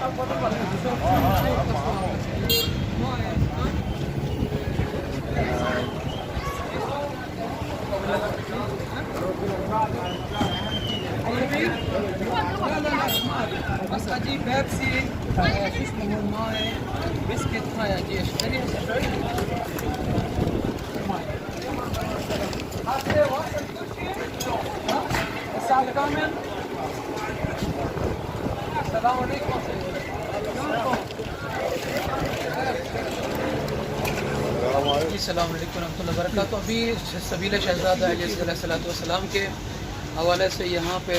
بس اجيب بيبسي شو اسمه ماي بسكت هاي اجي اشتري الساعة كامل. السلام عليكم. अस्सलाम वालेकुम रहमतुल्लाहि व बरकातहू। अभी सबील शहज़ादा अलैहिस्सलाम के हवाले से यहाँ पे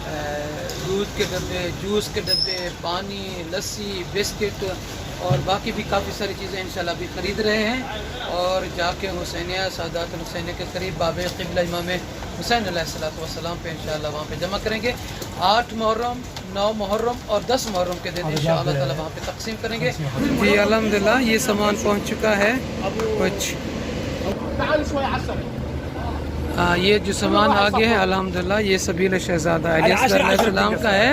दूध के डब्बे, जूस के डब्बे, पानी, लस्सी, बिस्किट और बाकी भी काफ़ी सारी चीज़ें इंशाल्लाह अभी ख़रीद रहे हैं और जाके हुसैनिया सादात हुसैन के करीब बाब क़िबला इमाम हुसैन अलैहिस्सलाम पे इंशाल्लाह वहाँ पे जमा करेंगे। 8 मुहर्रम, 9 मुहर्रम और 10 मुहर्रम के दिन इंशाअल्लाह ताला वहाँ पे तकसीम करेंगे। जी अल्हम्दुलिल्लाह ये सामान पहुँच चुका है कुछ। ये जो सामान आगे है अल्हम्दुलिल्लाह ये सबील शहज़ादा अलैहिस्सलाम का है।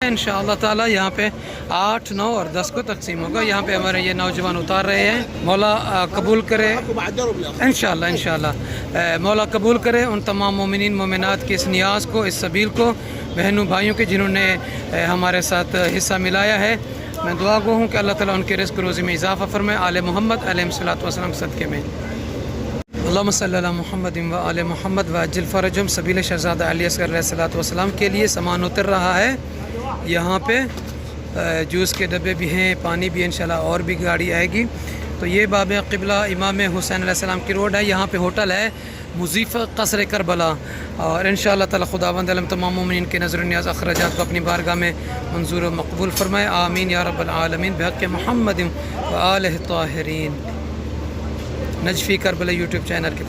इंशाअल्लाह ताला यहाँ पे 8, 9 और 10 को तकसीम होगा। यहाँ पे हमारे ये नौजवान उतार रहे हैं। मौला कबूल करे इंशाअल्लाह इंशाअल्लाह मौला कबूल करे उन तमाम मोमिनीन मोमिनात के इस नियाज़ को, इस सबील को, बहनों भाइयों के जिन्होंने हमारे साथ हिस्सा मिलाया है। मैं दुआ गो हूँ कि अल्लाह ताला उनके रिज़्क़ रोज़ी में इजाफ़ा फरमाए। आले मोहम्मद अलैहिस्सलाम सदक़े में अल्लाहुम्मा सल्ली अला मुहम्मद व आले मोहम्मद व अज्जिल फ़रजहुम। सबील शहज़ादा अलैहिस्सलाम के लिए सामान उतर रहा है। यहाँ पे जूस के डब्बे भी हैं, पानी भी इंशाल्लाह और भी गाड़ी आएगी। तो ये बाब क़िबला इमाम हुसैन अलैहिस्सलाम की रोड है। यहाँ पे होटल है मुज़ीफ़ क़स्र करबला और इंशाअल्लाह ताला खुदावंद आलम तमाम मोमिनीन के नज़र नियाज़ अखराजात को अपनी बारगाह में मंजूर व मकबूल फरमाए। आमीन या रब्बल आलमीन बिहक़्क़ि मुहम्मद व आलिहि ताहिरीन। नजफ़ी करबला यूट्यूब चैनल के